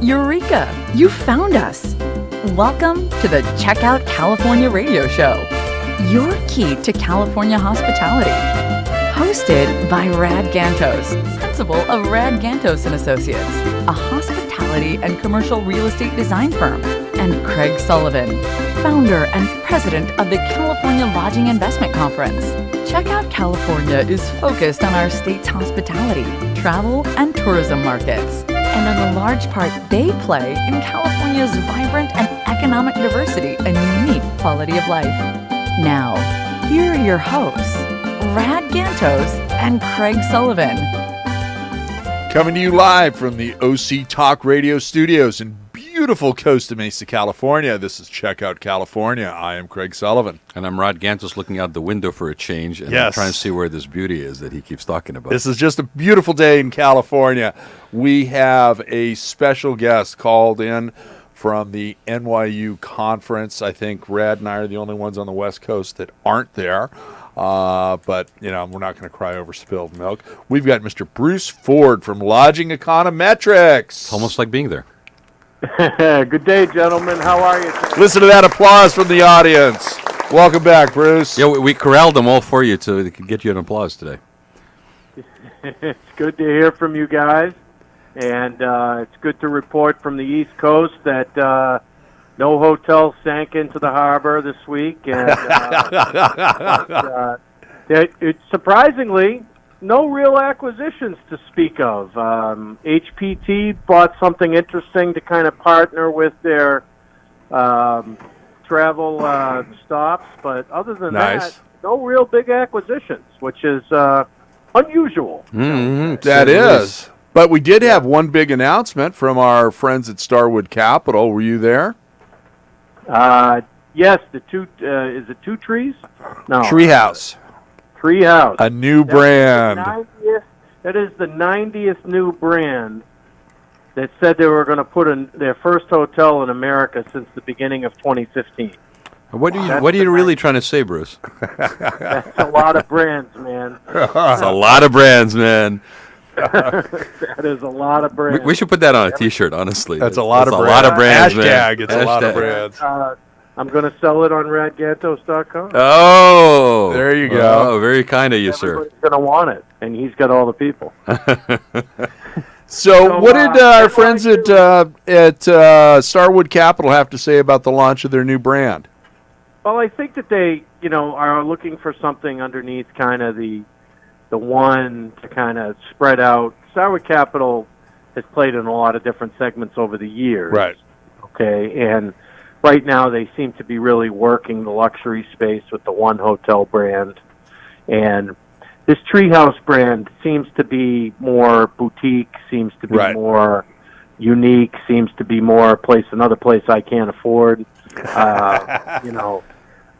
Eureka! You found us! Welcome to the Checkout California radio show, your key to California hospitality. Hosted by Rad Gantos, principal of Rad Gantos and Associates, a hospitality and commercial real estate design firm, and Craig Sullivan, founder and president of the California Lodging Investment Conference. Checkout California is focused on our state's hospitality, travel, and tourism markets, and on the large part they play in California's vibrant and economic diversity and unique quality of life. Now, here are your hosts, Rad Gantos and Craig Sullivan. Coming to you live from the OC Talk Radio studios in beautiful Costa Mesa, California. This is Checkout California. I am Craig Sullivan. And I'm Rod Gantos, looking out the window for a change, and I'm trying to see where this beauty is that he keeps talking about. This is just a beautiful day in California. We have a special guest called in from the NYU Conference. I think Rad and I are the only ones on the West Coast that aren't there. But, you know, we're not going to cry over spilled milk. We've got Mr. Bruce Ford from Lodging Econometrics. It's almost like being there. Good day, gentlemen. How are you today? Listen to that applause from the audience. Welcome back, Bruce. Yeah, we corralled them all for you to get you an applause today. It's good to hear from you guys. And it's good to report from the East Coast that no hotel sank into the harbor this week. And it's surprisingly, no real acquisitions to speak of. HPT bought something interesting to kind of partner with their travel stops. But other than that, no real big acquisitions, which is unusual. Mm-hmm. That is. But we did have one big announcement from our friends at Starwood Capital. Were you there? Yes, the is it Two Trees? No. Treehouse. Treehouse. A new brand. That is the 90th new brand that said they were going to put in their first hotel in America since the beginning of 2015. What are you really trying to say, Bruce? That's a lot of brands, man. That's a lot of brands, man. That is a lot of brands. We should put that on a T-shirt, honestly. That's a lot of brands. A lot of brands, Hashtag, man. it's a lot of brands. I'm going to sell it on radgantos.com. Oh, there you go. Oh, very kind of you, sir. Everybody's going to want it, and he's got all the people. So what did our friends at Starwood Capital have to say about the launch of their new brand? Well, I think that they, are looking for something underneath kind of the one to kind of spread out. Starwood Capital has played in a lot of different segments over the years. Right. Okay, and right now they seem to be really working the luxury space with the One Hotel brand. And this Treehouse brand seems to be more boutique, seems to be more unique, seems to be more another place I can't afford.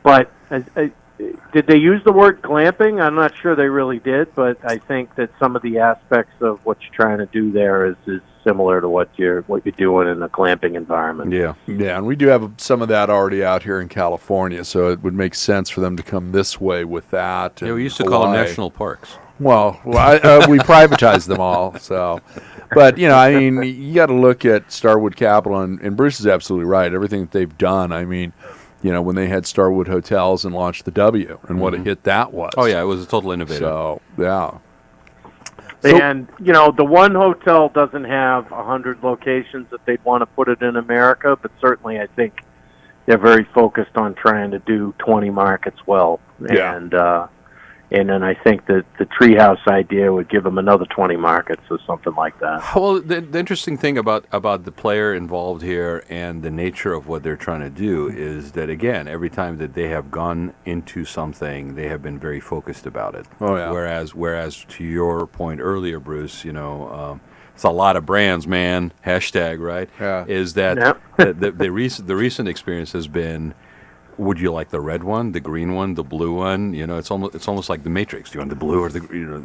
But did they use the word glamping? I'm not sure they really did, but I think that some of the aspects of what you're trying to do there is similar to what you're doing in a glamping environment. Yeah, and we do have some of that already out here in California, so it would make sense for them to come this way with that. Yeah, we used to call them national parks. Well, we privatized them all. So, but you got to look at Starwood Capital, and Bruce is absolutely right. Everything that they've done, when they had Starwood Hotels and launched the W, and what a hit that was. Oh yeah, it was a total innovator. So yeah. And the One Hotel doesn't have 100 locations that they'd want to put it in America, but certainly I think they're very focused on trying to do 20 markets well. Yeah. And then I think that the Treehouse idea would give them another 20 markets or something like that. Well, the interesting thing about the player involved here and the nature of what they're trying to do is that, again, every time that they have gone into something, they have been very focused about it. Oh, yeah. Whereas to your point earlier, Bruce, it's a lot of brands, man. Hashtag, right? Yeah. Is that the recent experience has been, would you like the red one, the green one, the blue one? It's almost like the Matrix. Do you want the blue or the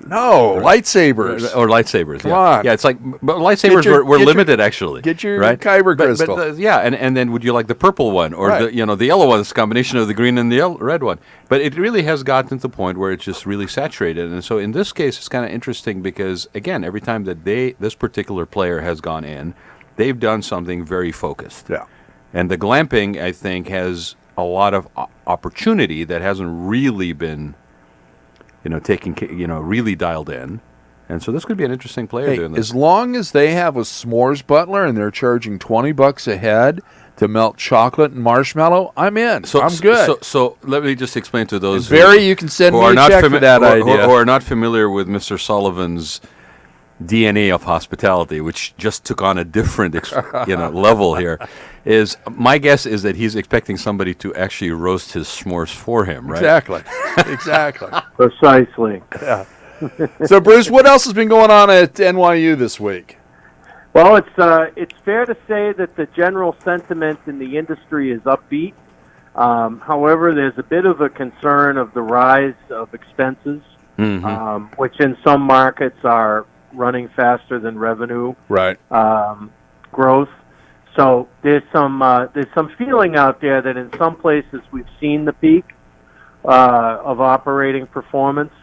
no lightsabers or lightsabers? Come on. Yeah, it's like but lightsabers were limited actually. Get your kyber crystal. But and then would you like the purple one or the yellow one? It's a combination of the green and the red one. But it really has gotten to the point where it's just really saturated. And so in this case, it's kind of interesting because again, every time that this particular player has gone in, they've done something very focused. Yeah. And the glamping, I think, has a lot of opportunity that hasn't really been, really dialed in. And so this could be an interesting player doing this. As long as they have a s'mores butler and they're charging $20 a head to melt chocolate and marshmallow, I'm in. I'm good. So let me just explain to those Barry, you can send me a check for that idea. Who are not familiar with Mr. Sullivan's DNA of hospitality, which just took on a different level here. Is my guess is that he's expecting somebody to actually roast his s'mores for him, right? Exactly. Precisely. Yeah. So, Bruce, what else has been going on at NYU this week? Well, it's fair to say that the general sentiment in the industry is upbeat. However, there's a bit of a concern of the rise of expenses, which in some markets are running faster than revenue growth. So there's some feeling out there that in some places we've seen the peak of operating performance.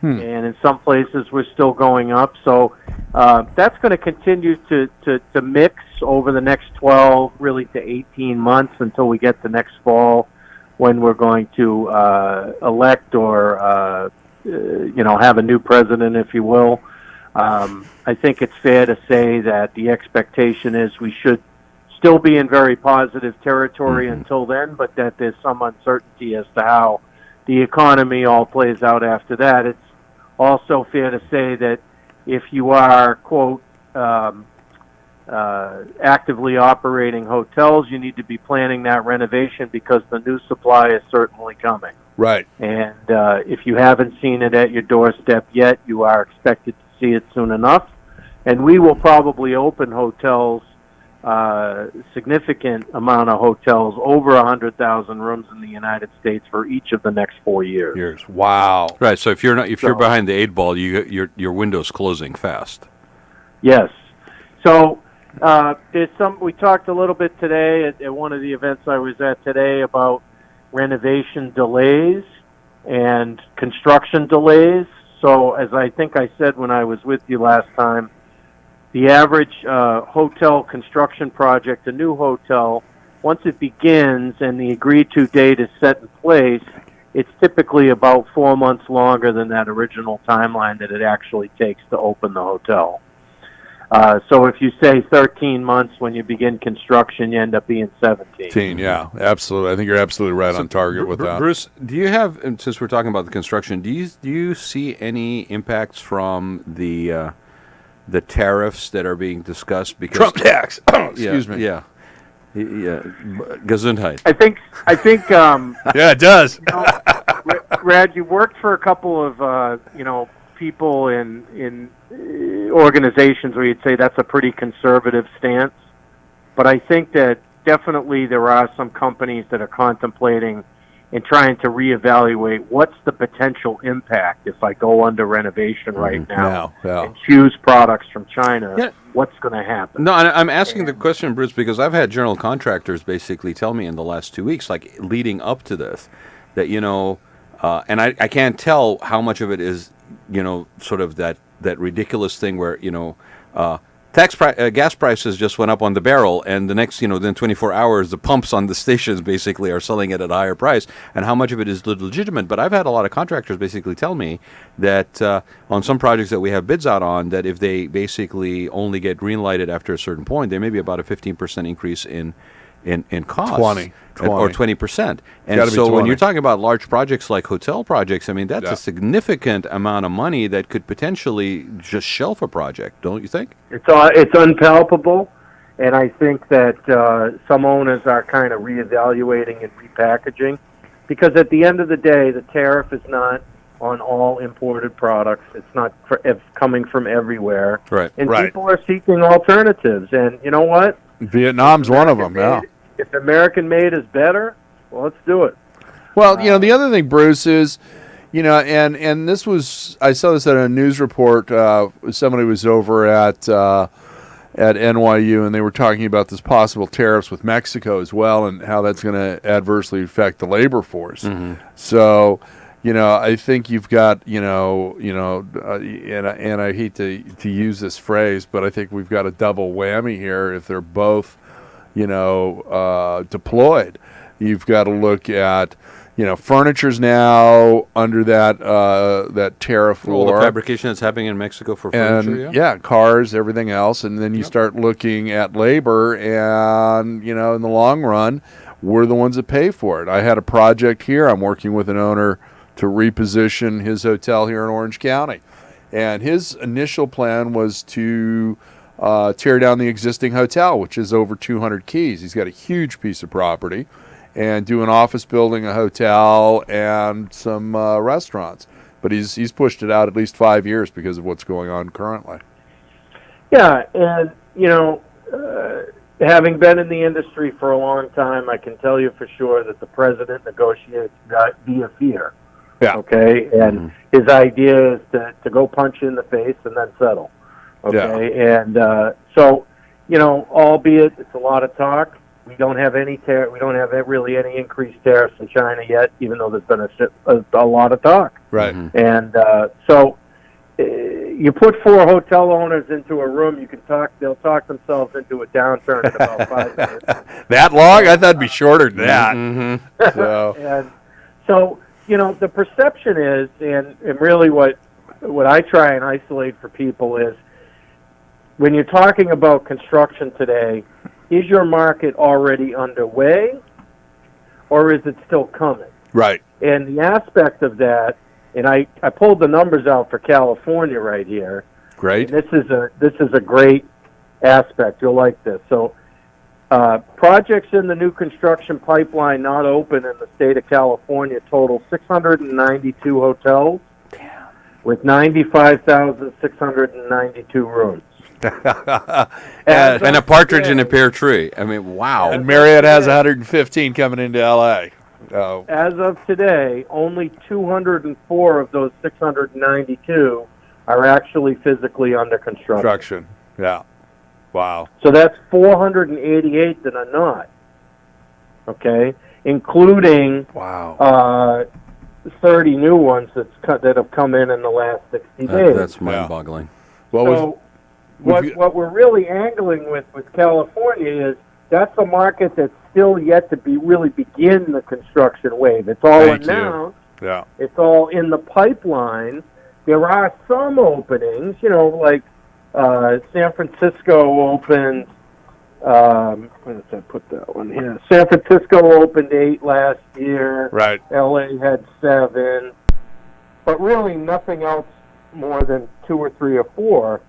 And in some places we're still going up. So that's going to continue to mix over the next 12 really to 18 months until we get to next fall when we're going to elect or have a new president, if you will. I think it's fair to say that the expectation is we should still be in very positive territory until then, but that there's some uncertainty as to how the economy all plays out after that. It's also fair to say that if you are, quote, actively operating hotels, you need to be planning that renovation because the new supply is certainly coming. Right. And if you haven't seen it at your doorstep yet, you are expected to see it soon enough. And we will probably open hotels, significant amount of hotels, over 100,000 rooms in the United States for each of the next 4 years. Wow. Right. So if you're behind the 8 ball, your window's closing fast. Yes. So there's we talked a little bit today at one of the events I was at today about renovation delays and construction delays. So as I think I said when I was with you last time, the average hotel construction project, a new hotel, once it begins and the agreed-to date is set in place, it's typically about 4 months longer than that original timeline that it actually takes to open the hotel. So if you say 13 months when you begin construction, you end up being 17. Yeah, absolutely. I think you're absolutely right on target with that. Bruce, do you have, and since we're talking about the construction, do you see any impacts from the tariffs that are being discussed? Because Trump tax. Excuse me. Yeah. Gesundheit. I think. Yeah, it does. Brad, you worked for a couple of people in organizations where you'd say that's a pretty conservative stance. But I think that definitely there are some companies that are contemplating and trying to reevaluate what's the potential impact if I go under renovation right now and choose products from China. Yeah. What's going to happen? No, I'm asking the question, Bruce, because I've had general contractors basically tell me in the last 2 weeks, like leading up to this, that, and I can't tell how much of it is, sort of that ridiculous thing where, gas prices just went up on the barrel, and the next, within 24 hours, the pumps on the stations basically are selling it at a higher price, and how much of it is legitimate. But I've had a lot of contractors basically tell me that on some projects that we have bids out on, that if they basically only get green-lighted after a certain point, there may be about a 15% increase in costs. 20. Or 20%. And so when you're talking about large projects like hotel projects, I mean, that's a significant amount of money that could potentially just shelf a project, don't you think? It's unpalpable, and I think that some owners are kind of reevaluating and repackaging, because at the end of the day, the tariff is not on all imported products. It's not coming from everywhere. Right. And people are seeking alternatives, and you know what? Vietnam's one of them, If American-made is better, well, let's do it. Well, the other thing, Bruce, is, and this was, I saw this at a news report. Somebody was over at NYU, and they were talking about this possible tariffs with Mexico as well, and how that's going to adversely affect the labor force. So, I think you've got, and I hate to use this phrase, but I think we've got a double whammy here if they're both, deployed. You've got to look at, furniture's now under that tariff All war. the fabrication that's happening in Mexico for furniture, and cars, everything else, and then you start looking at labor, and in the long run, we're the ones that pay for it. I had a project here. I'm working with an owner to reposition his hotel here in Orange County, and his initial plan was to tear down the existing hotel, which is over 200 keys. He's got a huge piece of property, and do an office building, a hotel, and some restaurants. But he's pushed it out at least 5 years because of what's going on currently. Yeah, and having been in the industry for a long time, I can tell you for sure that the president negotiates via fear. Yeah. Okay, and his idea is to go punch you in the face and then settle. Okay, and so albeit it's a lot of talk, we don't have really any increased tariffs in China yet, even though there's been a lot of talk. Right. And so you put 4 hotel owners into a room, they'll talk themselves into a downturn in about 5 minutes. That long? I thought it'd be shorter than that. So. And so, the perception is, and really what I try and isolate for people is, when you're talking about construction today, is your market already underway, or is it still coming? Right. And the aspect of that, and I pulled the numbers out for California right here. Great. And this is a great aspect. You'll like this. So, projects in the new construction pipeline not open in the state of California total 692 hotels with 95,692 rooms. and a partridge in a pear tree. I mean, wow. And Marriott has 115 coming into L.A. Oh. As of today, only 204 of those 692 are actually physically under construction. Yeah. Wow. So that's 488 that are not. Okay, including 30 new ones that have come in the last 60 days. That's mind-boggling. Well, so what we're really angling with California is that's a market that's still yet to really begin the construction wave. It's all announced. Yeah. It's all in the pipeline. There are some openings, like San Francisco opened. Where did I put that one here? San Francisco opened 8 last year. Right. LA had 7, but really nothing else more than 2 or 3 or 4.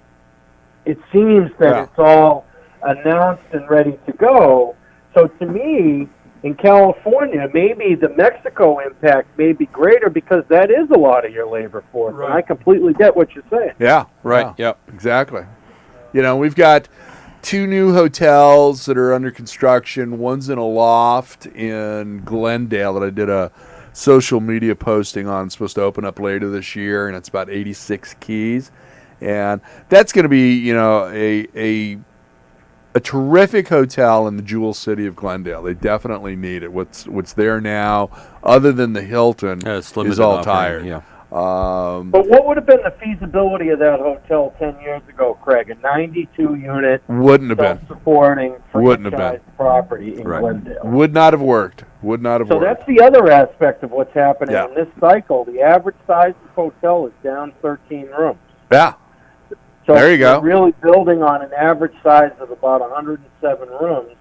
It seems that it's all announced and ready to go. So to me, in California, maybe the Mexico impact may be greater because that is a lot of your labor force. Right. And I completely get what you're saying. Yeah, right. Yeah. Yep, exactly. We've got 2 new hotels that are under construction. One's in a loft in Glendale that I did a social media posting on. It's supposed to open up later this year, and it's about 86 keys. And that's going to be, a terrific hotel in the Jewel City of Glendale. They definitely need it. What's there now, other than the Hilton, is all tired. Yeah. But what would have been the feasibility of that hotel 10 years ago, Craig? A 92-unit, wouldn't have been self-supporting franchise property in Glendale. Would not have worked. So that's the other aspect of what's happening in this cycle. The average size of hotel is down 13 rooms. Yeah. So there you go. We're really building on an average size of about 107 rooms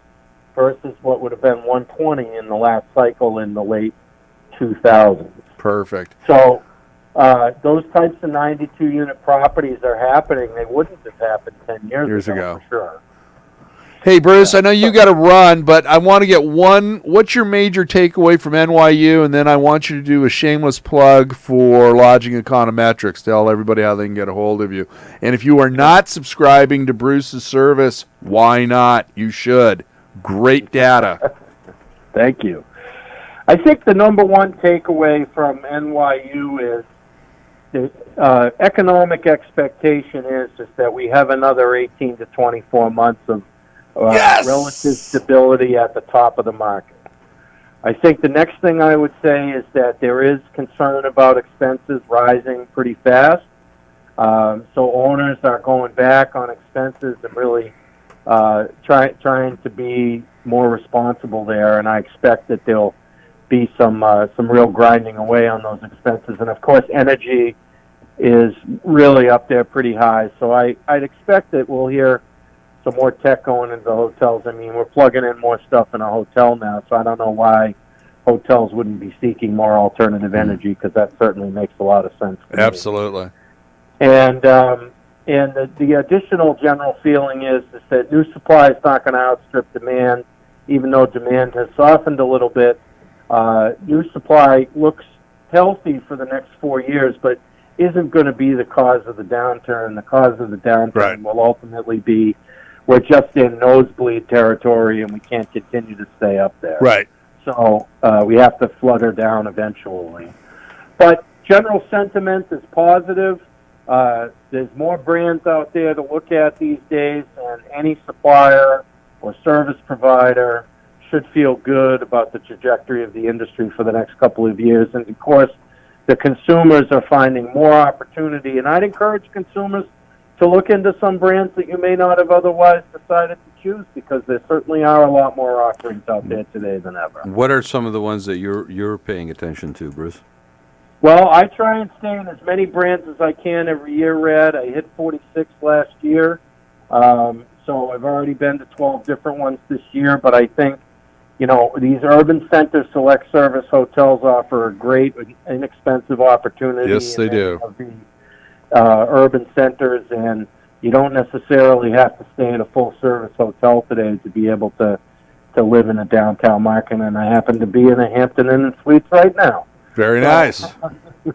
versus what would have been 120 in the last cycle in the late 2000s. Perfect. So those types of 92-unit properties are happening. They wouldn't have happened 10 years ago. For sure. Hey, Bruce, I know you got to run, but I want to get what's your major takeaway from NYU? And then I want you to do a shameless plug for Lodging Econometrics. Tell everybody how they can get a hold of you. And if you are not subscribing to Bruce's service, why not? You should. Great data. Thank you. I think the number one takeaway from NYU is the economic expectation is that we have another 18 to 24 months of relative stability at the top of the market. I think the next thing I would say is that there is concern about expenses rising pretty fast. So owners are going back on expenses and really trying to be more responsible there. And I expect that there'll be some real grinding away on those expenses. And of course, energy is really up there pretty high. So I'd expect that we'll hear some more tech going into the hotels. I mean, we're plugging in more stuff in a hotel now, so I don't know why hotels wouldn't be seeking more alternative energy, because that certainly makes a lot of sense to me. Absolutely. And the additional general feeling is that new supply is not going to outstrip demand, even though demand has softened a little bit. New supply looks healthy for the next 4 years, but isn't going to be the cause of the downturn. The cause of the downturn will ultimately be we're just in nosebleed territory and we can't continue to stay up there. Right. So we have to flutter down eventually. But general sentiment is positive. There's more brands out there to look at these days, and any supplier or service provider should feel good about the trajectory of the industry for the next couple of years. And, of course, the consumers are finding more opportunity. And I'd encourage consumers to look into some brands that you may not have otherwise decided to choose, because there certainly are a lot more offerings out there today than ever. What are some of the ones that you're paying attention to, Bruce? Well, I try and stay in as many brands as I can every year, Red. I hit 46 last year, so I've already been to 12 different ones this year. But I think, these urban center select service hotels offer a great, inexpensive opportunity. Yes, they do. Urban centers, and you don't necessarily have to stay in a full-service hotel today to be able to live in a downtown market. And I happen to be in a Hampton Inn and Suites right now. Very nice.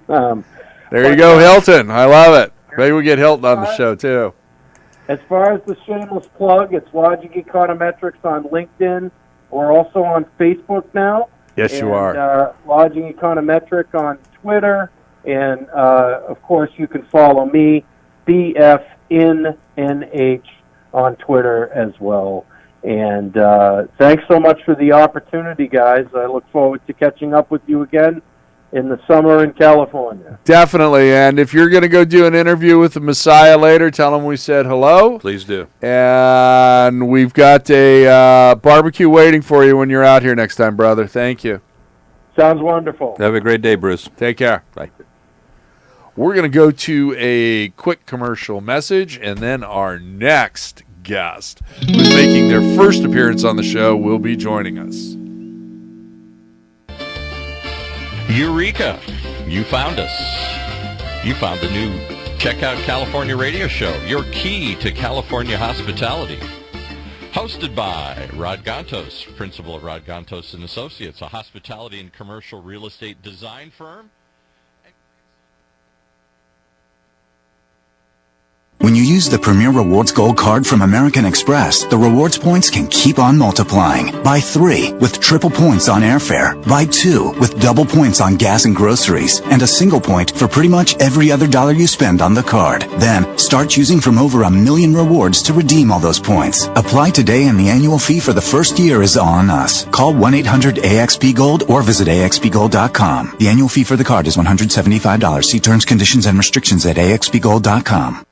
There you go, Hilton. I love it. Maybe we get Hilton on the show, too. As far as the shameless plug, it's Lodging Econometrics on LinkedIn. We're also on Facebook now. Yes, you are. Lodging Econometric on Twitter. And, of course, you can follow me, BFNNH, on Twitter as well. And thanks so much for the opportunity, guys. I look forward to catching up with you again in the summer in California. Definitely. And if you're going to go do an interview with the Messiah later, tell him we said hello. Please do. And we've got a barbecue waiting for you when you're out here next time, brother. Thank you. Sounds wonderful. Have a great day, Bruce. Take care. Bye. We're going to go to a quick commercial message, and then our next guest, who's making their first appearance on the show, will be joining us. Eureka! You found us. You found the new Check Out California radio show, your key to California hospitality. Hosted by Rod Gantos, principal of Rod Gantos and Associates, a hospitality and commercial real estate design firm. When you use the Premier Rewards Gold Card from American Express, the rewards points can keep on multiplying. Buy 3 with triple points on airfare. Buy 2 with double points on gas and groceries. And a single point for pretty much every other dollar you spend on the card. Then, start choosing from over 1 million rewards to redeem all those points. Apply today and the annual fee for the first year is on us. Call 1-800-AXP-GOLD or visit axpgold.com. The annual fee for the card is $175. See terms, conditions, and restrictions at axpgold.com.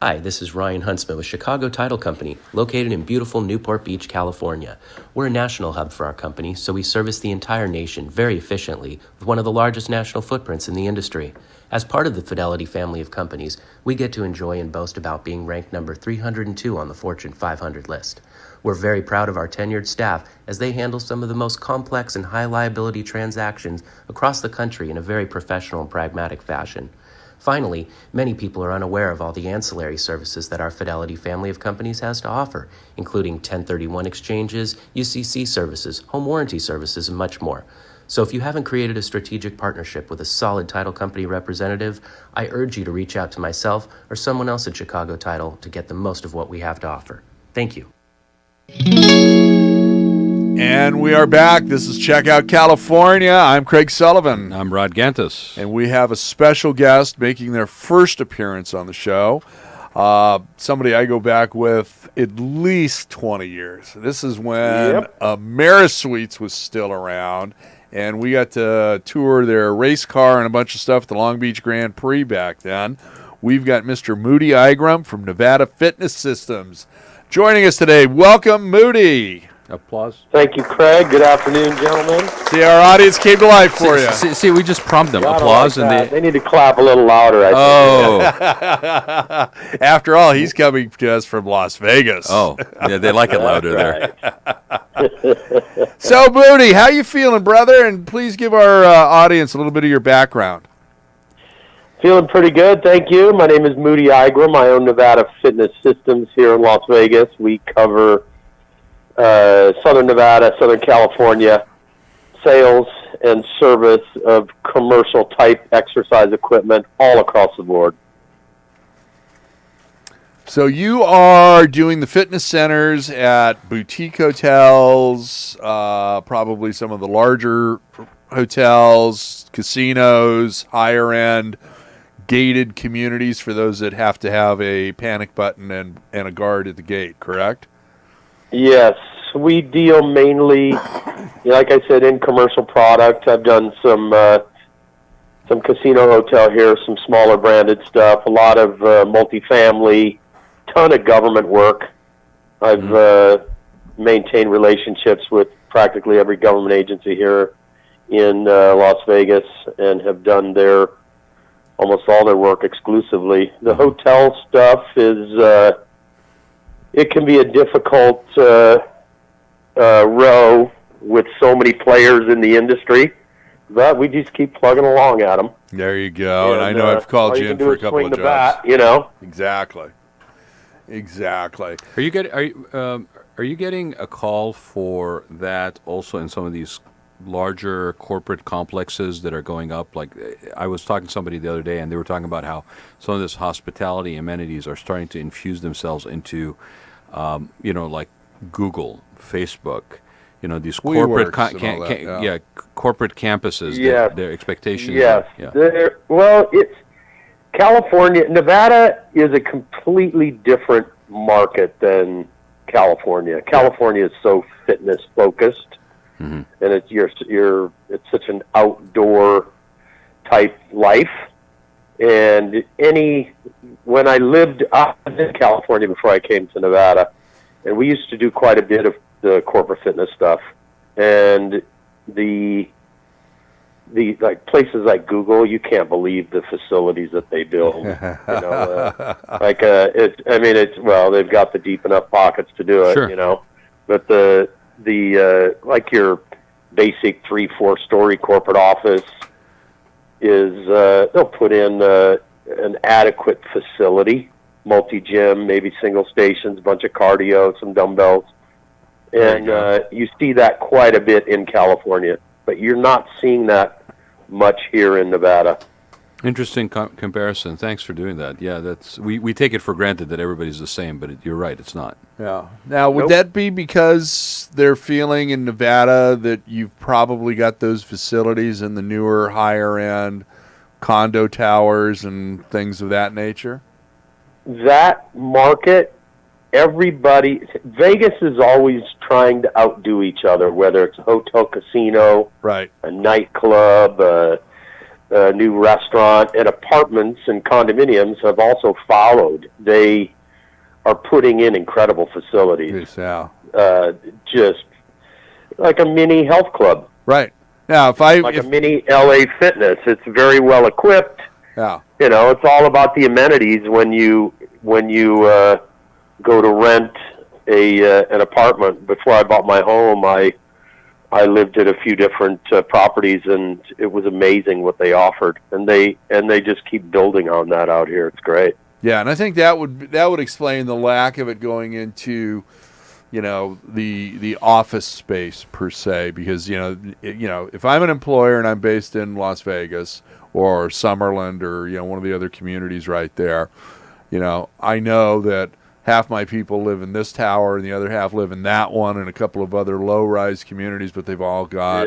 Hi, this is Ryan Huntsman with Chicago Title Company, located in beautiful Newport Beach, California. We're a national hub for our company, so we service the entire nation very efficiently with one of the largest national footprints in the industry. As part of the Fidelity family of companies, we get to enjoy and boast about being ranked number 302 on the Fortune 500 list. We're very proud of our tenured staff as they handle some of the most complex and high liability transactions across the country in a very professional and pragmatic fashion. Finally, many people are unaware of all the ancillary services that our Fidelity family of companies has to offer, including 1031 exchanges, UCC services, home warranty services, and much more. So if you haven't created a strategic partnership with a solid title company representative, I urge you to reach out to myself or someone else at Chicago Title to get the most of what we have to offer. Thank you. And we are back. This is Check Out California. I'm Craig Sullivan. I'm Rod Gantos. And we have a special guest making their first appearance on the show. Somebody I go back with at least 20 years. This is when AmeriSuites was still around, and we got to tour their race car and a bunch of stuff at the Long Beach Grand Prix back then. We've got Mr. Moody Igram from Nevada Fitness Systems joining us today. Welcome, Moody. Applause. Thank you, Craig. Good afternoon, gentlemen. See, our audience came to life for you. See, we just prompt them. Gotta Applause. like And they need to clap a little louder, I think. After all, he's coming to us from Las Vegas. Oh, yeah, they like it louder there. So, Moody, how you feeling, brother? And please give our audience a little bit of your background. Feeling pretty good, thank you. My name is Moody Igram. I own Nevada Fitness Systems here in Las Vegas. We cover Southern Nevada, Southern California, sales and service of commercial-type exercise equipment all across the board. So you are doing the fitness centers at boutique hotels, probably some of the larger hotels, casinos, higher-end, gated communities for those that have to have a panic button and a guard at the gate, correct? Yes, we deal mainly, like I said, in commercial product. I've done some casino hotel here, some smaller branded stuff, a lot of multifamily, ton of government work. I've maintained relationships with practically every government agency here in Las Vegas and have done almost all their work exclusively. The hotel stuff is... it can be a difficult row with so many players in the industry, but we just keep plugging along at them. There you go. And I know I've called you in for a couple of jobs. Bat, you know. Exactly. Are you getting a call for that also in some of these larger corporate complexes that are going up? Like, I was talking to somebody the other day, and they were talking about how some of this hospitality amenities are starting to infuse themselves into, like Google, Facebook, these corporate corporate campuses. Yes. Their expectations. Yes. Yeah. It's California. Nevada is a completely different market than California. California is so fitness focused. Mm-hmm. And it's such an outdoor type life. And when I lived up in California before I came to Nevada, and we used to do quite a bit of the corporate fitness stuff, and the like places like Google, you can't believe the facilities that they build. They've got the deep enough pockets to do it. Sure. But the like your basic 3-4 story corporate office is they'll put in an adequate facility, multi-gym, maybe single stations, bunch of cardio, some dumbbells, and you see that quite a bit in California, but you're not seeing that much here in Nevada. Interesting comparison. Thanks for doing that. Yeah, we take it for granted that everybody's the same, but you're right, it's not. Yeah. Now, would that be because they're feeling in Nevada that you've probably got those facilities in the newer, higher-end condo towers and things of that nature? That market, Vegas is always trying to outdo each other, whether it's a hotel, casino, right, a nightclub, a new restaurant, and apartments and condominiums have also followed. They are putting in incredible facilities. Yeah. Just like a mini health club. Right. Now, a mini LA Fitness. It's very well equipped. Yeah. It's all about the amenities when you go to rent an apartment. Before I bought my home, I lived at a few different properties, and it was amazing what they offered, and they just keep building on that out here. It's great. Yeah, and I think that would explain the lack of it going into, the office space per se, because if I'm an employer and I'm based in Las Vegas or Summerlin or one of the other communities right there, I know that half my people live in this tower and the other half live in that one and a couple of other low-rise communities, but they've all got,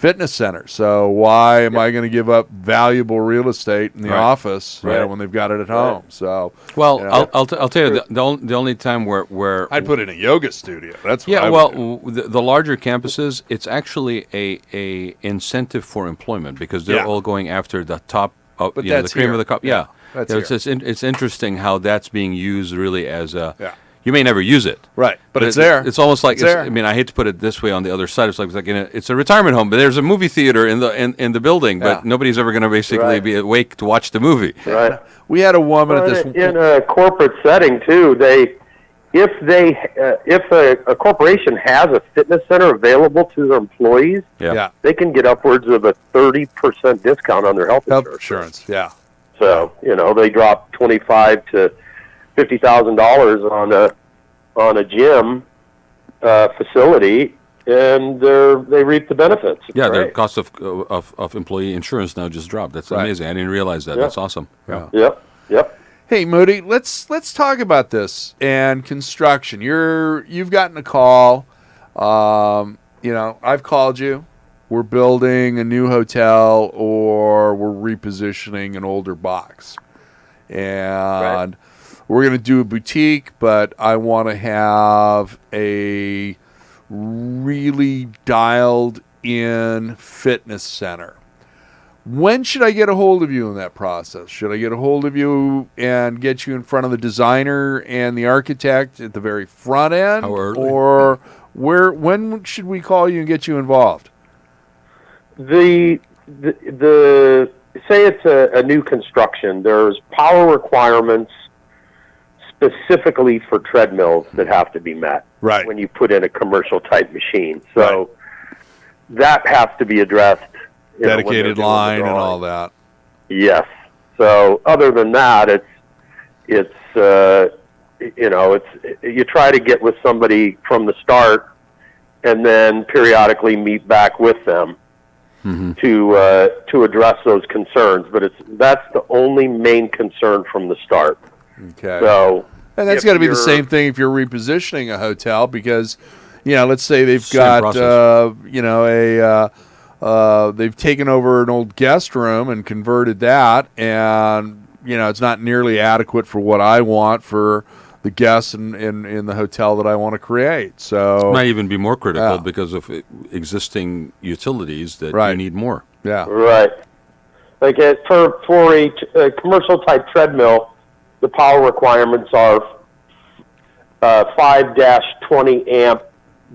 fitness center. So why am I going to give up valuable real estate in the office when they've got it at home? So I'll tell you the only time where I'd put in a yoga studio. That's what I would do. The larger campuses, it's actually a incentive for employment because they're all going after the top of the cream of the crop. Yeah. It's interesting how that's being used really as a. Yeah. You may never use it, right? But it's there. It's almost like I mean, I hate to put it this way. On the other side, it's like it's a retirement home, but there's a movie theater in the building, but nobody's ever going to basically be awake to watch the movie. Right. We had a woman at this in a corporate setting too. If a corporation has a fitness center available to their employees, they can get upwards of a 30% discount on their health insurance. Yeah. So they drop $25,000 to $50,000 on a gym facility, and they reap the benefits. Yeah, the cost of employee insurance now just dropped. That's amazing. I didn't realize that. That's awesome. Yeah. Yep. Hey, Moody, let's talk about this and construction. You've gotten a call. I've called you. We're building a new hotel or we're repositioning an older box. And we're going to do a boutique, but I want to have a really dialed in fitness center. When should I get a hold of you in that process? Should I get a hold of you and get you in front of the designer and the architect at the very front end? How early? Or when should we call you and get you involved? The say it's a new construction, there's power requirements specifically for treadmills that have to be met when you put in a commercial type machine. So that has to be addressed. Dedicated line and all that. Yes. So other than that, it's you try to get with somebody from the start and then periodically meet back with them to address those concerns. But that's the only main concern from the start. Okay. So, and that's got to be the same thing if you're repositioning a hotel because, let's say they've got, they've taken over an old guest room and converted that, and it's not nearly adequate for what I want for the guests in the hotel that I want to create. So it might even be more critical because of existing utilities that you need more. Yeah. Right. Like for a commercial type treadmill, the power requirements are 5-20 amp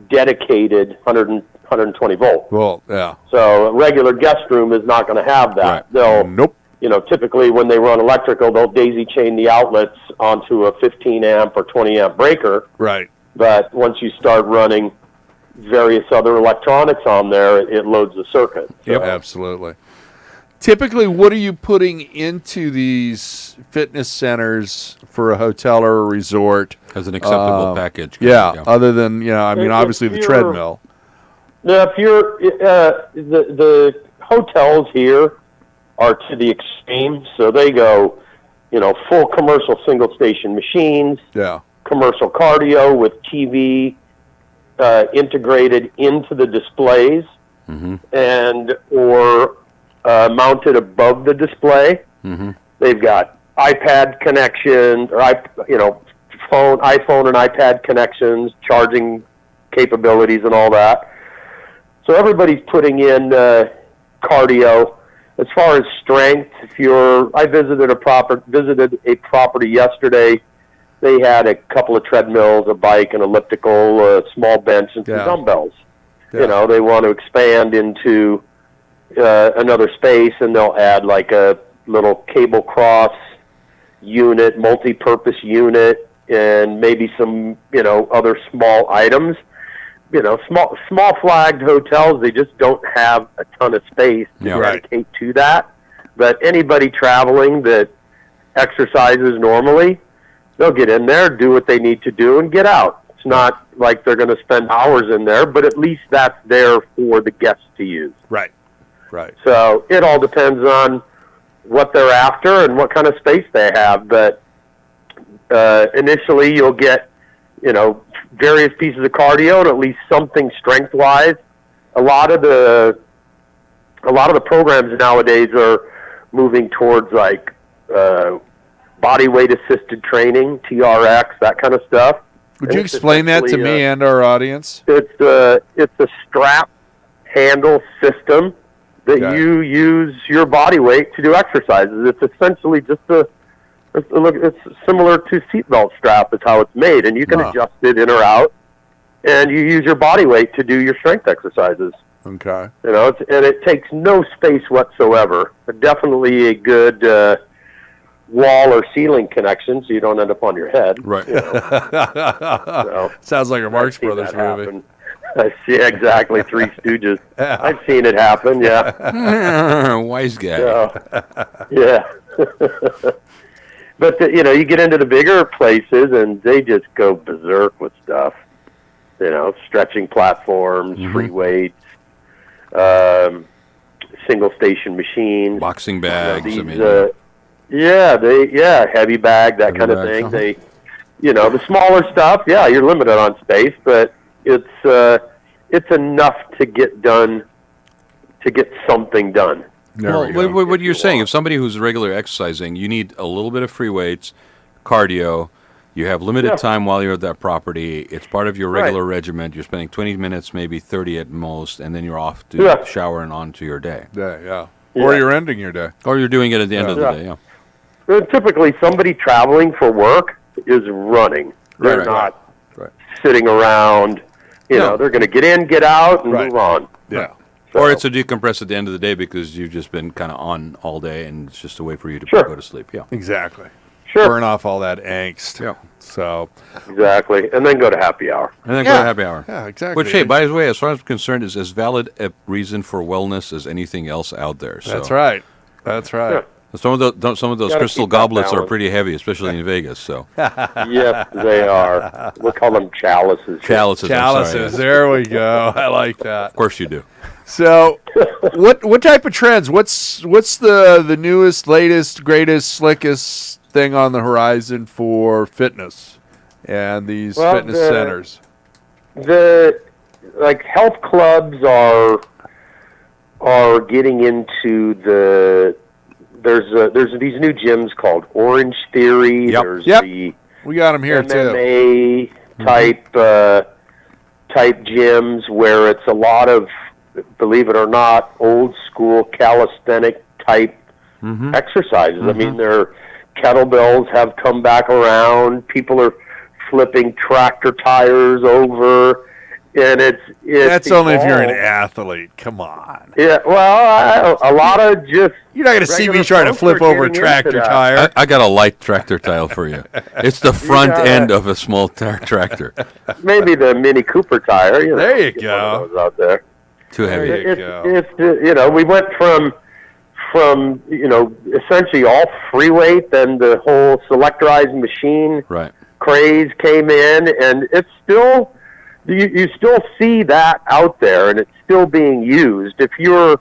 dedicated 120 volt. Well, yeah. So a regular guest room is not going to have that. Right. They'll, typically when they run electrical, they'll daisy chain the outlets onto a 15 amp or 20 amp breaker. Right. But once you start running various other electronics on there, it loads the circuit. So. Yep, absolutely. Typically, what are you putting into these fitness centers for a hotel or a resort? As an acceptable package. Yeah, other than, obviously the treadmill. Now, if you're, the hotels here are to the extreme, so they go, full commercial single station machines, commercial cardio with TV integrated into the displays, and or mounted above the display. They've got iPad connections, or iPhone and iPad connections, charging capabilities, and all that. So everybody's putting in cardio. As far as strength, I visited a property yesterday. They had a couple of treadmills, a bike, an elliptical, a small bench, and some dumbbells. Yeah. They want to expand into another space, and they'll add like a little cable cross unit, multi-purpose unit, and maybe some other small items. Small flagged hotels, they just don't have a ton of space to dedicate to that. But anybody traveling that exercises normally, they'll get in there, do what they need to do, and get out. It's not like they're going to spend hours in there, but at least that's there for the guests to use. Right. So it all depends on what they're after and what kind of space they have. But initially, you'll get, various pieces of cardio and at least something strength-wise. A lot of the a lot of the programs nowadays are moving towards like body weight assisted training, TRX, that kind of stuff. Would you explain that to me and our audience? It's a strap handle system that you use your body weight to do exercises. It's essentially just it's similar to seatbelt strap is how it's made, and you can adjust it in or out, and you use your body weight to do your strength exercises. Okay. You know, and it takes no space whatsoever. Definitely a good wall or ceiling connection, so you don't end up on your head. Right. You know? So, sounds like a Marx Brothers movie. Happen. I see exactly. Three Stooges. I've seen it happen. Yeah. Wise guy. Yeah. But you know, you get into the bigger places, and they just go berserk with stuff. You know, stretching platforms, free weights, single station machines, boxing bags. Heavy bag, that kind of thing. They, you know, the smaller stuff. Yeah, you're limited on space, but it's enough to get something done. Well, what you're saying, if somebody who's regularly exercising, you need a little bit of free weights, cardio. You have limited time while you're at that property. It's part of your regular regiment. You're spending 20 minutes, maybe 30 at most, and then you're off to shower and on to your day. Or you're ending your day. Or you're doing it at the end of the day, And typically, somebody traveling for work is running. They're not sitting around. You know, they're going to get in, get out, and move on. Yeah. So. Or it's a decompress at the end of the day because you've just been kind of on all day, and it's just a way for you to go to sleep. Yeah. Exactly. Sure. Burn off all that angst. Yeah. So. Exactly. And then go to happy hour. Go to happy hour. Yeah, exactly. Which, hey, by the way, as far as I'm concerned, is as valid a reason for wellness as anything else out there. So. That's right. That's right. Yeah. Some of those crystal goblets are pretty heavy, especially in Vegas. So. Yes, they are. We'll call them chalices. Chalices. There we go. I like that. Of course you do. So, what type of trends? What's the newest, latest, greatest, slickest thing on the horizon for fitness and these fitness centers? The health clubs are getting into the. There's these new gyms called Orange Theory. There's the we got them here MMA type gyms where it's a lot of, believe it or not, old school calisthenic type exercises. I mean, their kettlebells have come back around. People are flipping tractor tires over. And it's that's only if you're an athlete. Come on. Yeah, well, a lot of just you're not going to see me trying to flip over a tractor tire. I got a light tractor tile for you. It's the front end of a small tractor. Maybe the Mini Cooper tire. You know, there you go. Those out there. Too heavy. It's we went from essentially all free weight, then the whole selectorized machine craze came in, and it's still. You still see that out there, and it's still being used. If you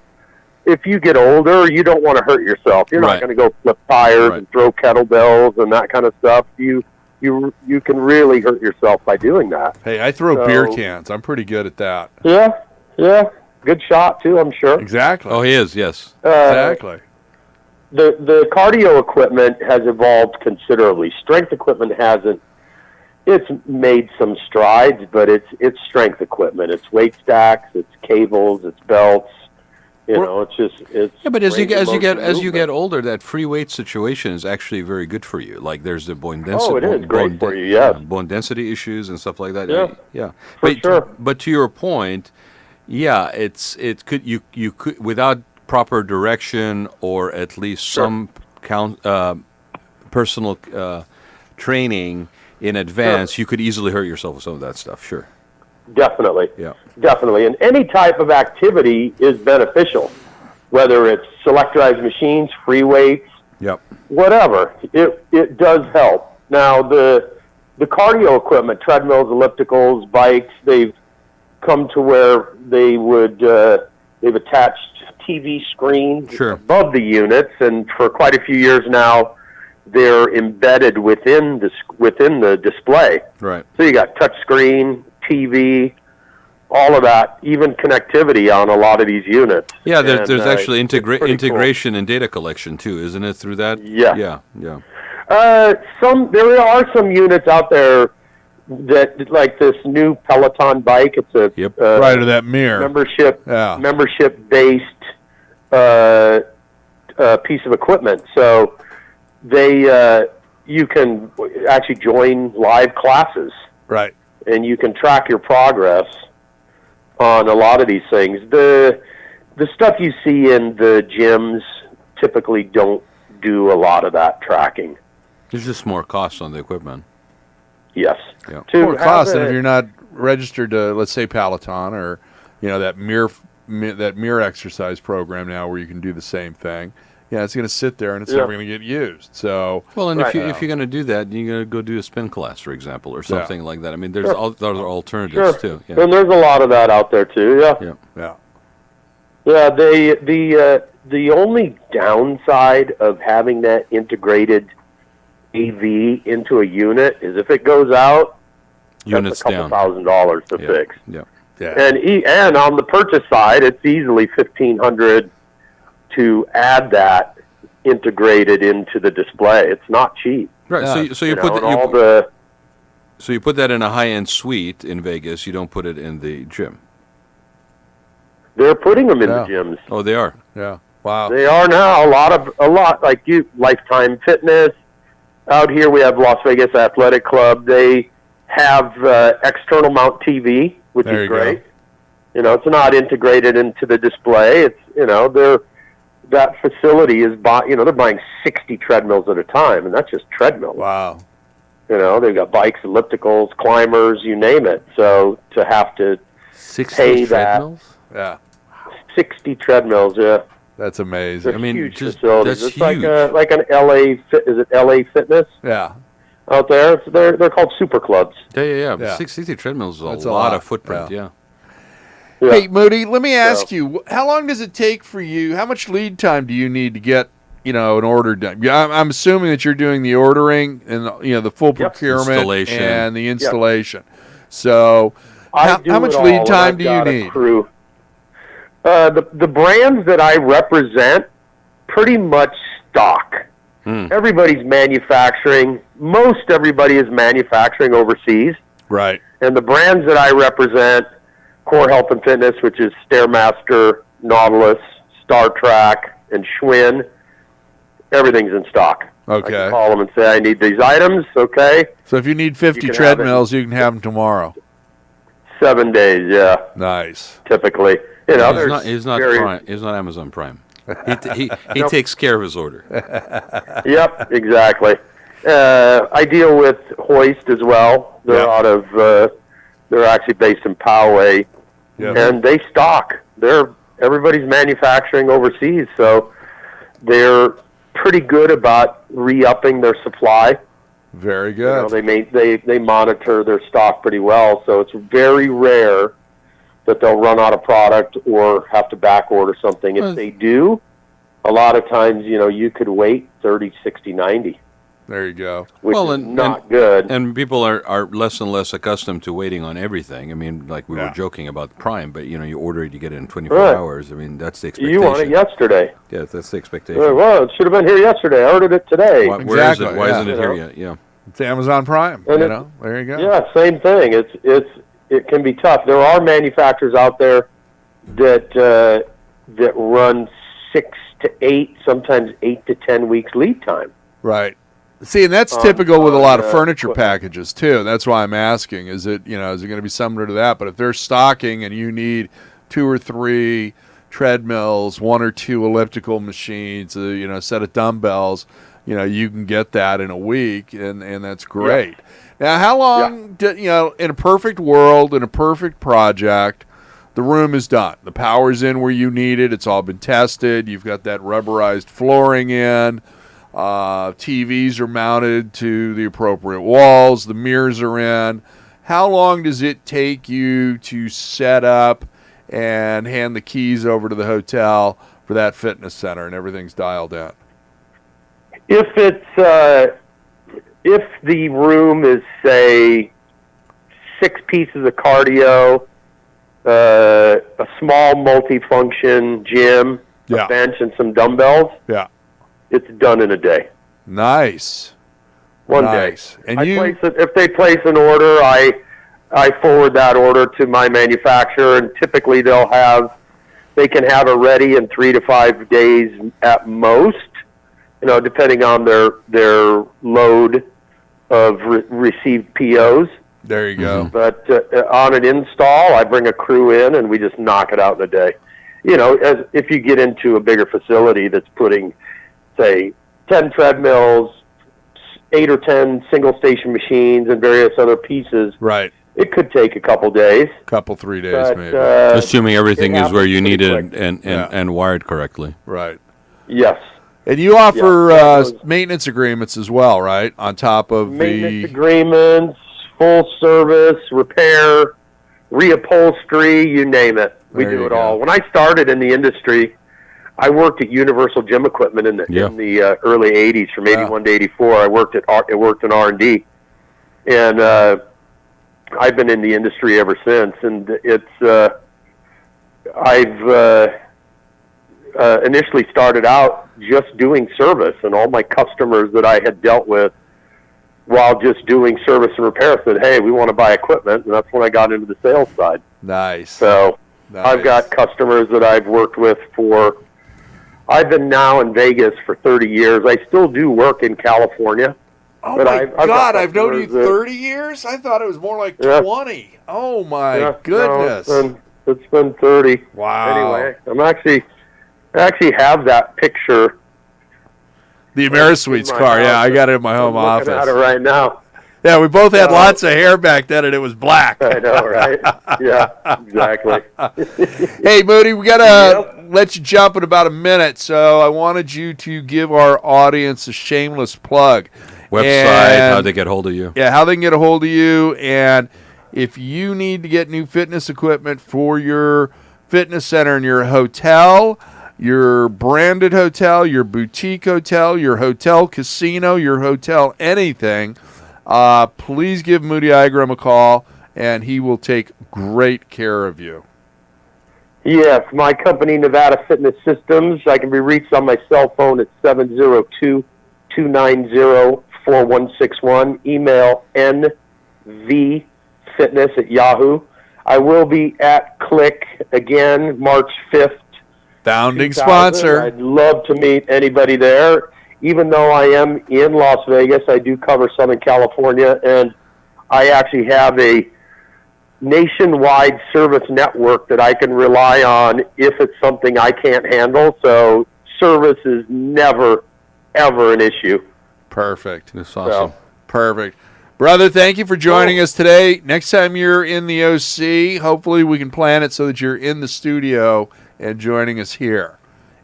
get older, you don't want to hurt yourself. You're not going to go flip tires and throw kettlebells and that kind of stuff. You can really hurt yourself by doing that. Hey, I throw beer cans. I'm pretty good at that. Yeah. Good shot too, I'm sure. Exactly. Oh, he is. Yes. Exactly. The cardio equipment has evolved considerably. Strength equipment hasn't. It's made some strides, but it's strength equipment. It's weight stacks, it's cables, it's belts. It's but as you get older, that free weight situation is actually very good for you. Like there's the bone density. Oh, it is great for you. Yes. Bone density issues and stuff like that. Yeah. But sure. But to your point, it could you could without proper direction or at least some personal training in advance, you could easily hurt yourself with some of that stuff. Sure. Definitely. Yeah. Definitely. And any type of activity is beneficial, whether it's selectorized machines, free weights, whatever. It does help. Now, the cardio equipment, treadmills, ellipticals, bikes, they've come to where they've attached TV screens above the units, and for quite a few years now, they're embedded within the display. Right. So you got touch screen, TV, all of that, even connectivity on a lot of these units. Yeah, there's actually it's pretty integration and data collection too, isn't it? Through that. Yeah. Yeah. There are some units out there that, like this new Peloton bike. It's a right, or that mirror membership based piece of equipment. So you can actually join live classes, right, and you can track your progress on a lot of these things. The stuff you see in the gyms typically don't do a lot of that tracking. There's just more costs on the equipment. Yes. Yeah. More cost, and if you're not registered to, let's say, Peloton or that mirror exercise program now, where you can do the same thing. Yeah, it's going to sit there and it's never going to get used. So and if you're going to do that, you're going to go do a spin class, for example, or something like that. I mean, there's other alternatives too. Yeah. And there's a lot of that out there too. Yeah. Yeah. The only downside of having that integrated AV into a unit is if it goes out, units that's a couple $1,000 to fix. Yeah. And on the purchase side, it's easily $1,500 to add that integrated into the display. It's not cheap. Right. So you put so you put that in a high-end suite in Vegas. You don't put it in the gym. They're putting them in the gyms. Oh, they are. Yeah. Wow. They are now. A lot like Lifetime Fitness. Out here we have Las Vegas Athletic Club. They have external mount TV, which is great. Go. It's not integrated into the display. It's that facility is they're buying 60 treadmills at a time, and that's just treadmills. Wow. They've got bikes, ellipticals, climbers, you name it. So to have to 60 pay treadmills? Yeah. 60 treadmills, yeah. That's amazing. They're huge facilities. It's huge. Like an LA is it LA Fitness? Yeah. Out there, they're called super clubs. Yeah. 60 treadmills is a lot of footprint. Yeah. Hey, Moody, let me ask you: how long does it take for you? How much lead time do you need to get an order done? Yeah, I'm assuming that you're doing the ordering and the full procurement and the installation. So, how much lead time do you need? Crew. The brands that I represent pretty much stock. Everybody's manufacturing. Most everybody is manufacturing overseas. Right. And the brands that I represent, Core Health and Fitness, which is Stairmaster, Nautilus, Star Trek, and Schwinn, everything's in stock. Okay. I can call them and say, I need these items, okay? So if you need 50 treadmills, you can have them tomorrow. 7 days, yeah. Nice. Typically. He's not Amazon Prime. He takes care of his order. Yep, exactly. I deal with Hoist as well. They're out of they're actually based in Poway, and they stock. Everybody's manufacturing overseas, so they're pretty good about re-upping their supply. Very good. They monitor their stock pretty well, so it's very rare that they'll run out of product or have to back order something. If they do, a lot of times, you could wait 30, 60, 90. There you go. Which is not good. And people are less and less accustomed to waiting on everything. I mean, like we were joking about Prime, but you order it, you get it in 24 hours. I mean, that's the expectation. You want it yesterday. Yeah, that's the expectation. Well, it should have been here yesterday. I ordered it today. Where is it? Why isn't it here yet? Yeah. It's Amazon Prime. There you go. Yeah, same thing. It can be tough. There are manufacturers out there that run 6 to 8, sometimes 8 to 10 weeks lead time. Right. See, and that's typical with a lot of furniture packages too. That's why I'm asking: is it going to be similar to that? But if they're stocking and you need 2 or 3 treadmills, 1 or 2 elliptical machines, a set of dumbbells, you can get that in a week, and that's great. Now, how long, in a perfect world, in a perfect project, the room is done. The power's in where you need it. It's all been tested. You've got that rubberized flooring in. TVs are mounted to the appropriate walls. The mirrors are in. How long does it take you to set up and hand the keys over to the hotel for that fitness center and everything's dialed in? If the room is, say, 6 pieces of cardio, a small multi-function gym, Yeah. a bench, and some dumbbells, Yeah. it's done in a day. Nice. One Nice. day. And If they place an order, I forward that order to my manufacturer, and typically they can have it ready in 3 to 5 days at most, depending on their load of received POs. There you go. But on an install, I bring a crew in, and we just knock it out in a day. As if you get into a bigger facility that's putting, say, 10 treadmills, 8 or 10 single-station machines, and various other pieces, Right. it could take a couple days. 3 days, But, maybe. Assuming everything is where you need it quick. and wired correctly. Right. Yes. And you offer Yeah. maintenance agreements as well, right? On top of Maintenance agreements, full service, repair, reupholstery, you name it. We There do you it go. all. When I started in the industry, I worked at Universal Gym Equipment in the early 80s, from 81 to 84. I worked in R&D. And I've been in the industry ever since. And I've initially started out just doing service, and all my customers that I had dealt with while just doing service and repair said, hey, we want to buy equipment, and that's when I got into the sales side. Nice. So Nice. I've got customers that I've worked with I've been now in Vegas for 30 years. I still do work in California. Oh, but my I've got God. I've known you customers that- 30 years? I thought it was more like Yeah. 20. Oh, my Yeah, goodness. no, it's been 30. Wow. Anyway, I actually have that picture. The Amerisuites in my car. house. Yeah, I got it in my home I'm looking office. at it right now. Yeah, we both had So- lots of hair back then, and it was black. I know, right? Yeah, exactly. Hey, Moody, we got to let you jump in about a minute, so I wanted you to give our audience a shameless plug. Website, And- how they get hold of you. Yeah, how they can get a hold of you, and if you need to get new fitness equipment for your fitness center and your hotel, your branded hotel, your boutique hotel, your hotel casino, your hotel anything, please give Moody Igram a call, and he will take great care of you. Yes, my company, Nevada Fitness Systems. I can be reached on my cell phone at 702-290-4161. Email nvfitness@yahoo. I will be at Click again March 5th. Founding 2000. sponsor. I'd love to meet anybody there. Even though I am in Las Vegas, I do cover Southern California, and I actually have a nationwide service network that I can rely on if it's something I can't handle. So service is never, ever an issue. Perfect. That's awesome. Perfect. Brother, thank you for joining us today. Next time you're in the OC, hopefully we can plan it so that you're in the studio and joining us here.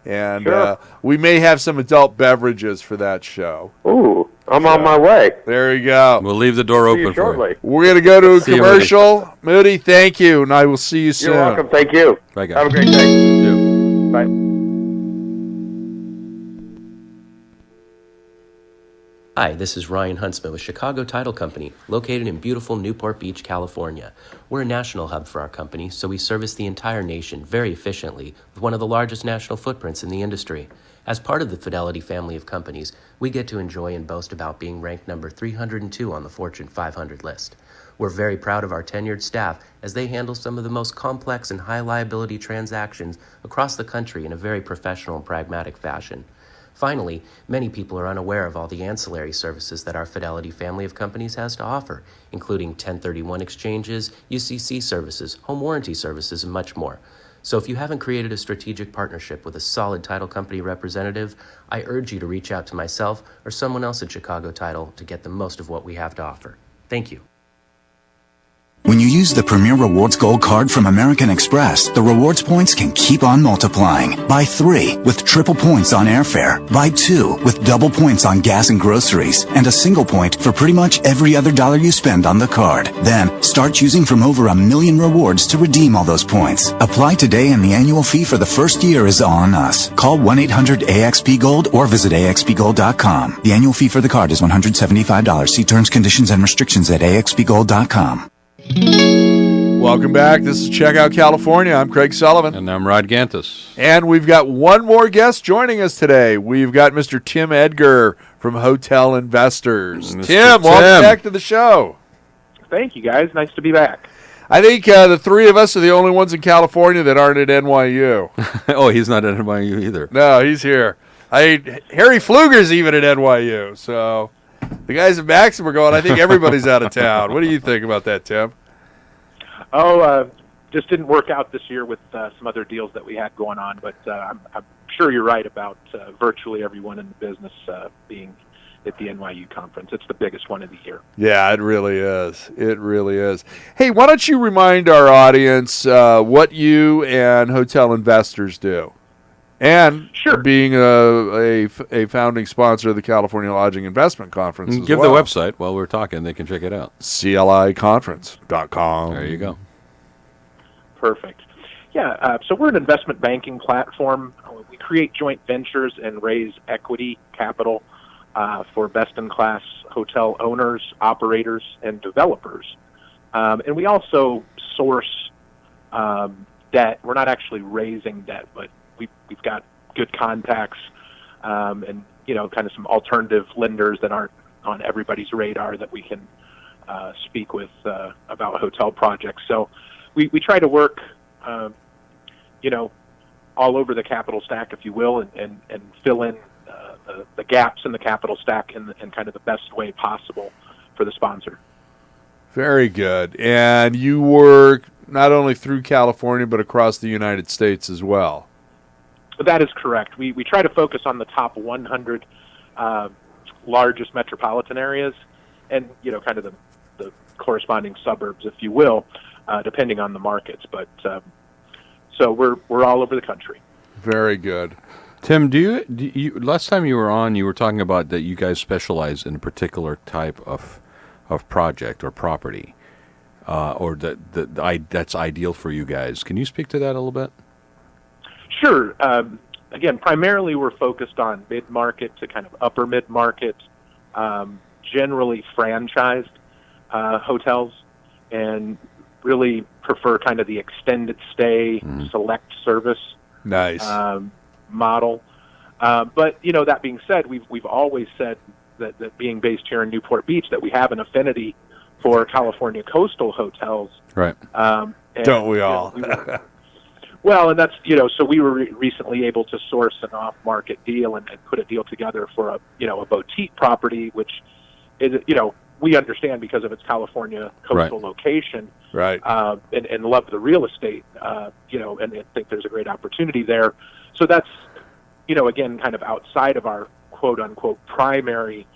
And Sure. we may have some adult beverages for that show. Ooh, I'm on my way. There you go. We'll leave the door See open you for you. shortly. We're going to go to a See you, commercial. Moody, thank you, and I will see you soon. You're welcome. Thank you. Bye, guys. Have a great day. Bye. Hi, this is Ryan Huntsman with Chicago Title Company, located in beautiful Newport Beach, California. We're a national hub for our company, so we service the entire nation very efficiently with one of the largest national footprints in the industry. As part of the Fidelity family of companies, we get to enjoy and boast about being ranked number 302 on the Fortune 500 list. We're very proud of our tenured staff as they handle some of the most complex and high liability transactions across the country in a very professional and pragmatic fashion. Finally, many people are unaware of all the ancillary services that our Fidelity family of companies has to offer, including 1031 exchanges, UCC services, home warranty services, and much more. So if you haven't created a strategic partnership with a solid title company representative, I urge you to reach out to myself or someone else at Chicago Title to get the most of what we have to offer. Thank you. When you use the Premier Rewards Gold Card from American Express, the rewards points can keep on multiplying. Buy 3 with triple points on airfare. Buy 2 with double points on gas and groceries. And a single point for pretty much every other dollar you spend on the card. Then, start choosing from over 1 million rewards to redeem all those points. Apply today and the annual fee for the first year is on us. Call 1-800-AXP-GOLD or visit axpgold.com. The annual fee for the card is $175. See terms, conditions, and restrictions at axpgold.com. Welcome back. This is Check Out California. I'm Craig Sullivan. And I'm Rod Gantis. And we've got one more guest joining us today. We've got Mr. Tim Edgar from Hotel Investors. Tim, welcome back to the show. Thank you, guys. Nice to be back. I think the three of us are the only ones in California that aren't at NYU. Oh, he's not at NYU either. No, he's here. Harry Pfluger's even at NYU. So the guys at Maxim are going, I think everybody's out of town. What do you think about that, Tim? Just didn't work out this year with some other deals that we had going on, but I'm sure you're right about virtually everyone in the business being at the NYU conference. It's the biggest one of the year. Yeah, it really is. It really is. Hey, why don't you remind our audience what you and Hotel Investors do? And sure. Being a founding sponsor of the California Lodging Investment Conference as Give well. the website while we're talking. They can check it out. CLIconference.com. There you go. Perfect. Yeah, so we're an investment banking platform. We create joint ventures and raise equity capital for best-in-class hotel owners, operators, and developers. And we also source debt. We're not actually raising debt, but we've got good contacts and, kind of some alternative lenders that aren't on everybody's radar that we can speak with about hotel projects. So we try to work, all over the capital stack, if you will, and fill in the gaps in the capital stack in kind of the best way possible for the sponsor. Very good. And you work not only through California, but across the United States as well. That is correct. We try to focus on the top 100 largest metropolitan areas and, kind of the corresponding suburbs, if you will, depending on the markets. But so we're all over the country. Very good. Tim, do you last time you were on, you were talking about that you guys specialize in a particular type of project or property, or that's ideal for you guys. Can you speak to that a little bit? Sure. Again, primarily we're focused on mid-market to kind of upper mid-market, generally franchised hotels, and really prefer kind of the extended stay, select service model. But that being said, we've always said that being based here in Newport Beach, that we have an affinity for California coastal hotels. Right. Don't we all? Well, and that's, so we were recently able to source an off-market deal and put a deal together for a boutique property, which is, we understand because of its California coastal location, right? And love the real estate, and I think there's a great opportunity there. So that's, again, kind of outside of our quote-unquote primary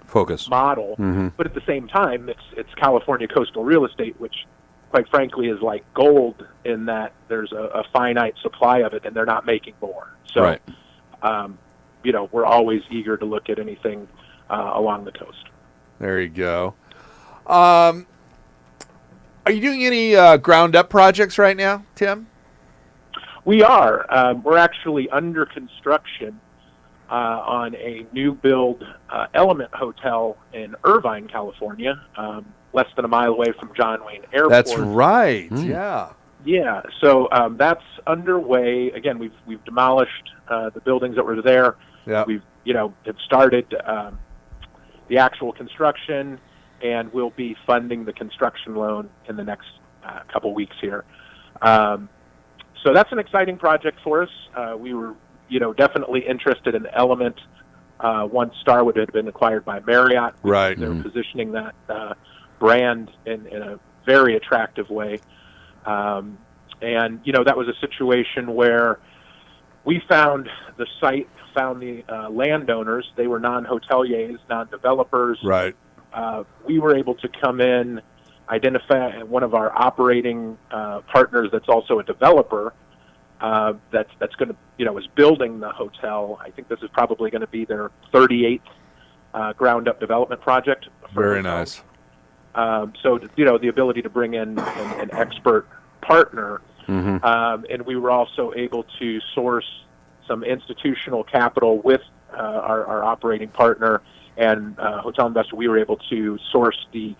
focus model, but at the same time, it's California coastal real estate, which quite frankly is like gold in that there's a finite supply of it and they're not making more. So, right. We're always eager to look at anything along the coast. There you go. Are you doing any ground up projects right now, Tim? We are. We're actually under construction on a new build Element Hotel in Irvine, California, less than a mile away from John Wayne Airport. That's right. Yeah. Yeah. So that's underway. Again, we've demolished the buildings that were there. Yeah. We've have started the actual construction, and we'll be funding the construction loan in the next couple weeks here. So that's an exciting project for us. We were definitely interested in Element once Starwood had been acquired by Marriott. Right. They're positioning that brand in a very attractive way. And, that was a situation where we found the site, found the landowners. They were non-hoteliers, non-developers. Right. We were able to come in, identify one of our operating partners that's also a developer that's going to, is building the hotel. I think this is probably going to be their 38th ground-up development project. Very nice. So, the ability to bring in an expert partner. And we were also able to source some institutional capital with our operating partner and Hotel Investor. We were able to source the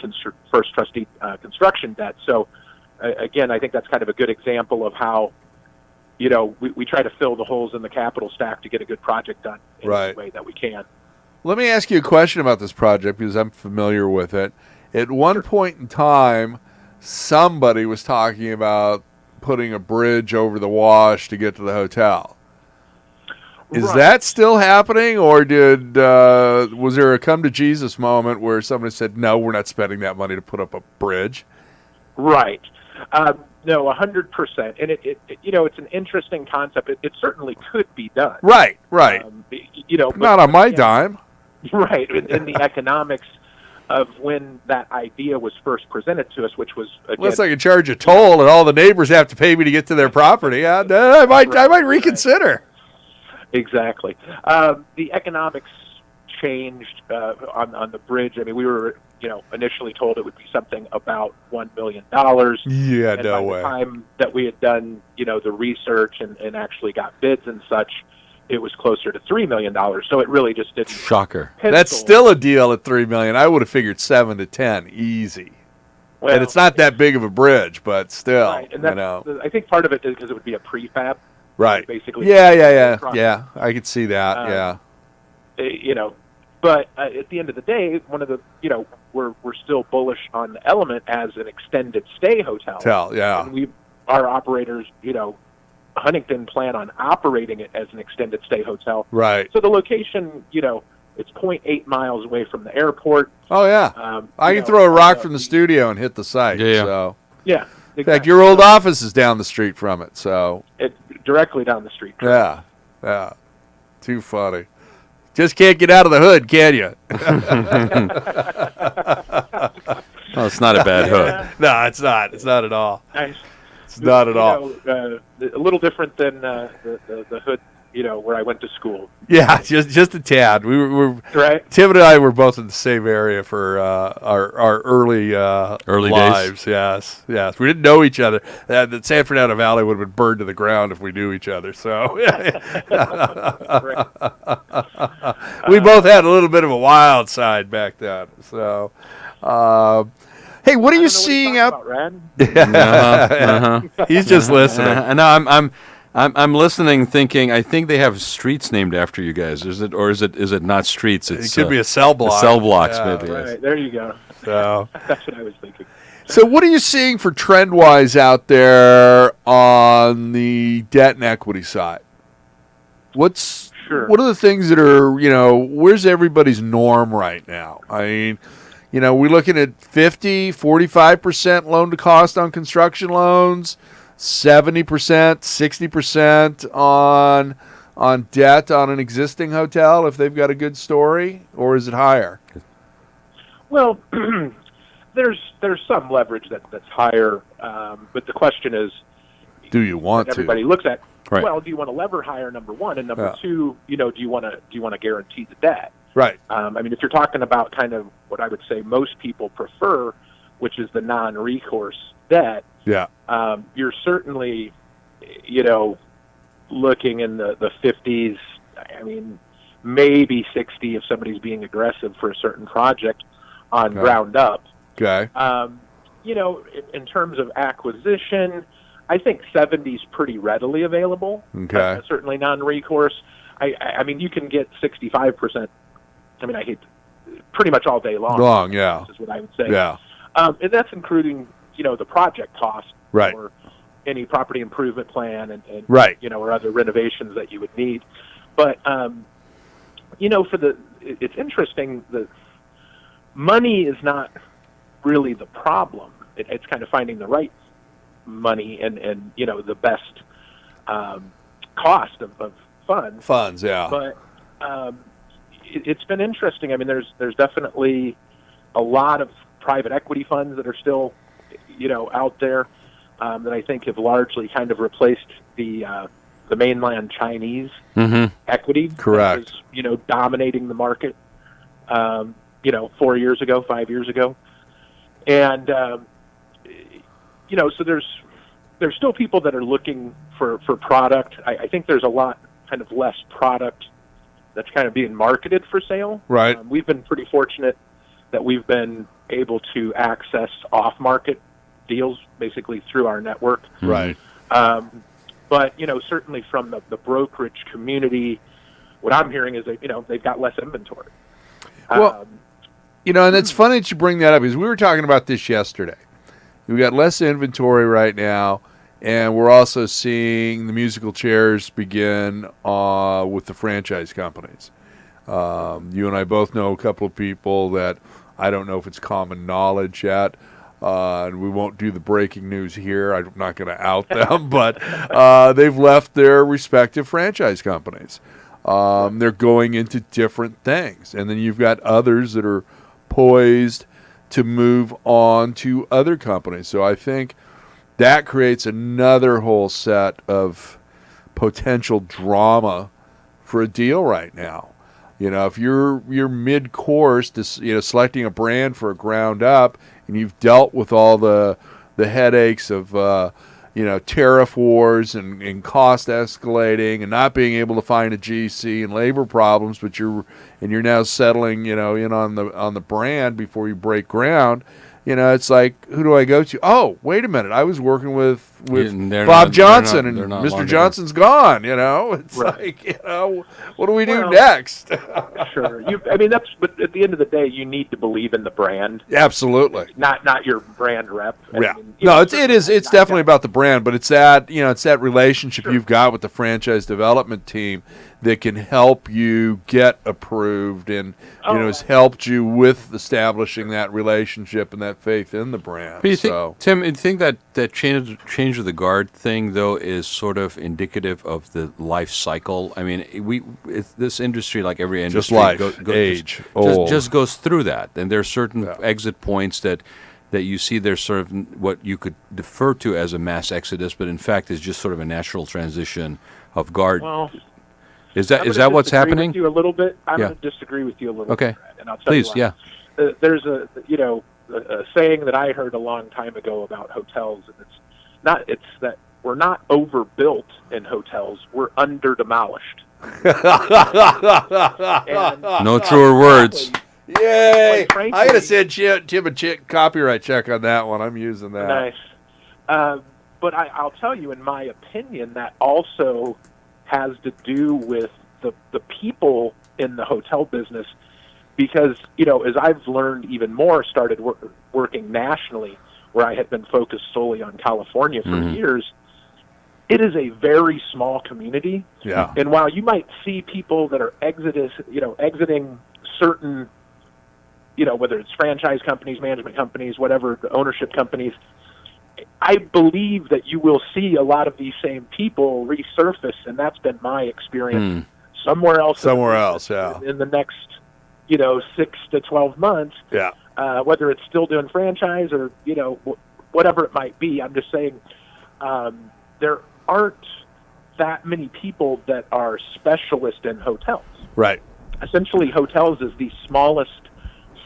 first trustee construction debt. So again, I think that's kind of a good example of how, we try to fill the holes in the capital stack to get a good project done in any way that we can. Let me ask you a question about this project because I'm familiar with it. At one point in time, somebody was talking about putting a bridge over the wash to get to the hotel. Is that still happening, or was there a come to Jesus moment where somebody said, no, we're not spending that money to put up a bridge? Right. No, 100%. And it's an interesting concept. It certainly could be done. Right. Not on my dime. Right. In the economics of when that idea was first presented to us, which was, again, unless I can charge a toll and all the neighbors have to pay me to get to their property, I might reconsider. Exactly. The economics changed on the bridge. I mean, we were, initially told it would be something about $1 million. Yeah, and no by way. the time that we had done, the research and actually got bids and such, it was closer to $3 million. So it really just didn't. Shocker. That's still a deal at $3 million. I would have figured 7 to 10 easy. Well, and it's not that big of a bridge, but still, right. And I think part of it is because it would be a prefab. Right. Basically. Yeah. I could see that. But at the end of the day, one of the we're still bullish on the Element as an extended stay hotel. And our operators, Huntington plan on operating it as an extended stay hotel. Right. So the location, it's 0.8 miles away from the airport. Oh yeah. I can throw a rock from the studio and hit the site. Yeah. So. Yeah. In fact, your old office is down the street from it, so. It's directly down the street. Yeah. Too funny. Just can't get out of the hood, can you? Well, it's not a bad hood. No, it's not. It's not at all. Nice. It's not at all. A little different than the hood, where I went to school. Yeah, just a tad. We were right. Tim and I were both in the same area for our early lives. Days. Yes. We didn't know each other. The San Fernando Valley would have been burned to the ground if we knew each other. So we both had a little bit of a wild side back then. So. Hey, what are you seeing out? He's just listening. No, I'm listening, thinking. I think they have streets named after you guys. Is it not streets? It could be a cell block. Cell blocks, maybe. Right there, you go. So that's what I was thinking. So, what are you seeing for trend wise out there on the debt and equity side? What are the things that are where's everybody's norm right now? I mean. We're looking at 45% loan to cost on construction loans, 70%, 60% on debt on an existing hotel if they've got a good story, or is it higher? Well, there's some leverage that's higher, but the question is, do you want to? Everybody looks at, right. Well, do you want to lever higher? Number one, and number two, do you want to guarantee the debt? Right. I mean, if you're talking about kind of what I would say most people prefer, which is the non-recourse debt, you're certainly, looking in the 50s. I mean, maybe 60 if somebody's being aggressive for a certain project on ground up. Okay. In terms of acquisition, I think 70 is pretty readily available. Okay. Certainly non-recourse. I mean, you can get 65%. I mean, I hate pretty much all day long. Yeah. Is what I would say. Yeah. And that's including, the project cost. Right. Or any property improvement plan and right. Or other renovations that you would need. But, it's interesting that money is not really the problem. It's kind of finding the right money and the best cost of funds. Funds, yeah. But it's been interesting. I mean, there's definitely a lot of private equity funds that are still, out there that I think have largely kind of replaced the mainland Chinese equity. Correct. That was, dominating the market, 4 years ago, 5 years ago. And, so there's still people that are looking for product. I think there's a lot kind of less product that's kind of being marketed for sale. Right. We've been pretty fortunate that we've been able to access off-market deals basically through our network. Right. But certainly from the brokerage community, what I'm hearing is that they've got less inventory. Well, and it's funny that you bring that up because we were talking about this yesterday. We got less inventory right now, and we're also seeing the musical chairs begin with the franchise companies. You and I both know a couple of people that I don't know if it's common knowledge yet, and we won't do the breaking news here. I'm not going to out them, but they've left their respective franchise companies. They're going into different things, and then you've got others that are poised to move on to other companies. So I think that creates another whole set of potential drama for a deal right now. If you're mid-course to selecting a brand for a ground up, and you've dealt with all the headaches of tariff wars and cost escalating and not being able to find a GC and labor problems, but you're now settling in on the brand before you break ground. It's like, who do I go to? Oh, wait a minute, I was working with Bob Johnson, and Mr. Johnson's gone. It's Right. like, what do we do next? Sure. But at the end of the day, you need to believe in the brand. Absolutely. Not your brand rep. Yeah. It's definitely about the brand, but it's that relationship you've got with the franchise development team that can help you get approved and has helped you with establishing that relationship and that faith in the brand. But Tim, you think that change of the guard thing though is sort of indicative of the life cycle? I mean, this industry, like every industry, just goes through that, and there are certain exit points that you see there's sort of what you could defer to as a mass exodus, but in fact is just sort of a natural transition of guard. Well, is that what's happening? With you a little bit. I'm going to disagree with you a little bit, Brad, and I'll tell Please, you why. There's a saying that I heard a long time ago about hotels, and it's that we're not overbuilt in hotels, we're under demolished. No truer words. Yay! Frankly, I gotta send Tim a copyright check on that one. I'm using that. Nice. But I'll tell you, in my opinion, that also has to do with the people in the hotel business, because as I've learned even more, started working nationally, where I had been focused solely on California for years. It is a very small community, and while you might see people that are exiting certain, whether it's franchise companies, management companies, whatever, the ownership companies, I believe that you will see a lot of these same people resurface, and that's been my experience somewhere else. In the next, 6 to 12 months. Yeah. Whether it's still doing franchise or whatever it might be, I'm just saying there aren't that many people that are specialists in hotels. Right. Essentially, hotels is the smallest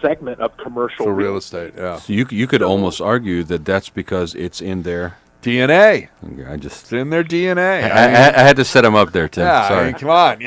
segment of commercial real estate. Yeah. So you could almost argue that that's because it's in their DNA. It's in their DNA. I had to set him up there, Tim. Yeah, Sorry. come on.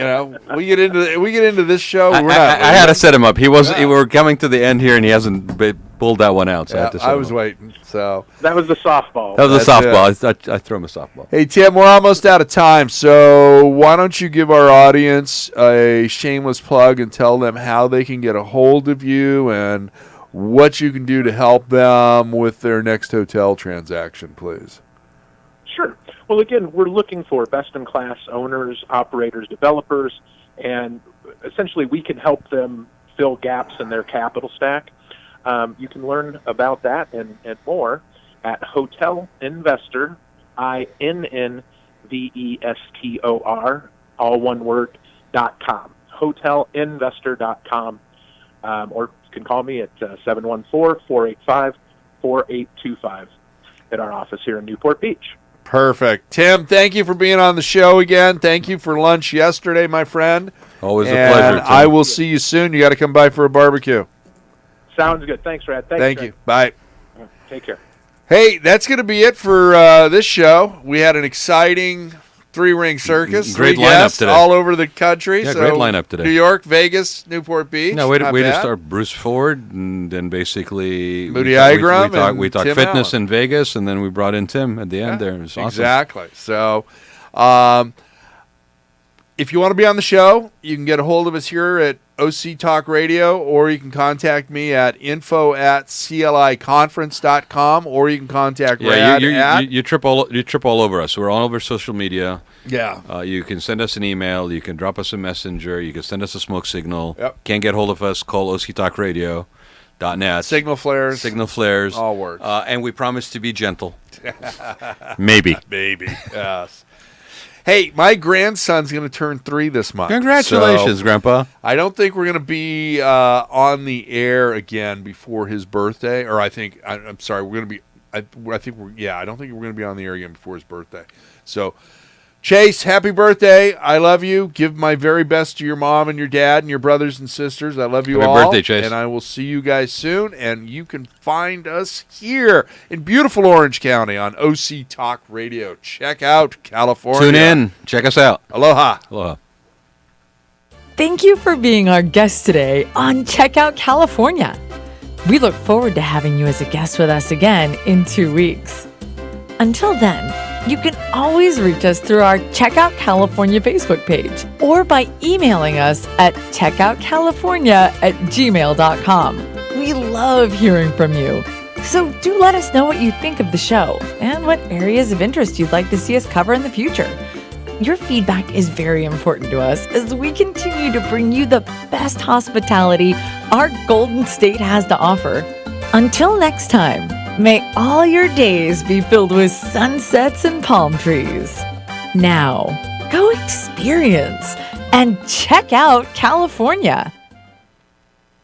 We get into this show. I had to set him up. We're coming to the end here, and he hasn't pulled that one out. So I had to set him up. Waiting. So that was the softball. That was the softball. I threw him a softball. Hey Tim, we're almost out of time. So why don't you give our audience a shameless plug and tell them how they can get a hold of you and what you can do to help them with their next hotel transaction, please. Sure. Well, again, we're looking for best-in-class owners, operators, developers, and essentially we can help them fill gaps in their capital stack. You can learn about that and more at Hotel Investor, INNVESTOR, all one word, .com, hotelinvestor.com, or you can call me at 714-485-4825 at our office here in Newport Beach. Perfect. Tim, thank you for being on the show again. Thank you for lunch yesterday, my friend. Always a pleasure, Tim. I will see you soon. You got to come by for a barbecue. Sounds good. Thanks, Rad. Thank you. Bye. Take care. Hey, that's going to be it for this show. We had an exciting Three-ring circus. Great three lineup guests today. all over the country. Yeah, So great lineup today. New York, Vegas, Newport Beach. No, way Not to bad. start Bruce Ford, and then basically Moody we Igram talked and Tim fitness Allen. in Vegas, and then we brought in Tim at the end there. It was awesome. Exactly. So, if you want to be on the show, you can get a hold of us here at OC Talk Radio, or you can contact me at info@cliconference.com, or you can contact Rad you trip all over us. We're all over social media. Yeah. You can send us an email. You can drop us a messenger. You can send us a smoke signal. Yep. Can't get hold of us, call OCTalkRadio.net. Signal flares. All works. And we promise to be gentle. Maybe. Maybe. Yes. Hey, my grandson's going to turn 3 this month. Congratulations, So Grandpa. I don't think we're going to be on the air again before his birthday. Or I'm sorry, we're going to be. I don't think we're going to be on the air again before his birthday. So, Chase, happy birthday! I love you. Give my very best to your mom and your dad and your brothers and sisters. I love you all. Happy birthday, Chase. And I will see you guys soon. And you can find us here in beautiful Orange County on OC Talk Radio. Check out California. Tune in. Check us out. Aloha. Aloha. Thank you for being our guest today on Check Out California. We look forward to having you as a guest with us again in 2 weeks. Until then, you can always reach us through our Check Out California Facebook page or by emailing us at checkoutcalifornia@gmail.com. We love hearing from you. So do let us know what you think of the show and what areas of interest you'd like to see us cover in the future. Your feedback is very important to us as we continue to bring you the best hospitality our Golden State has to offer. Until next time, may all your days be filled with sunsets and palm trees. Now, go experience and check out California.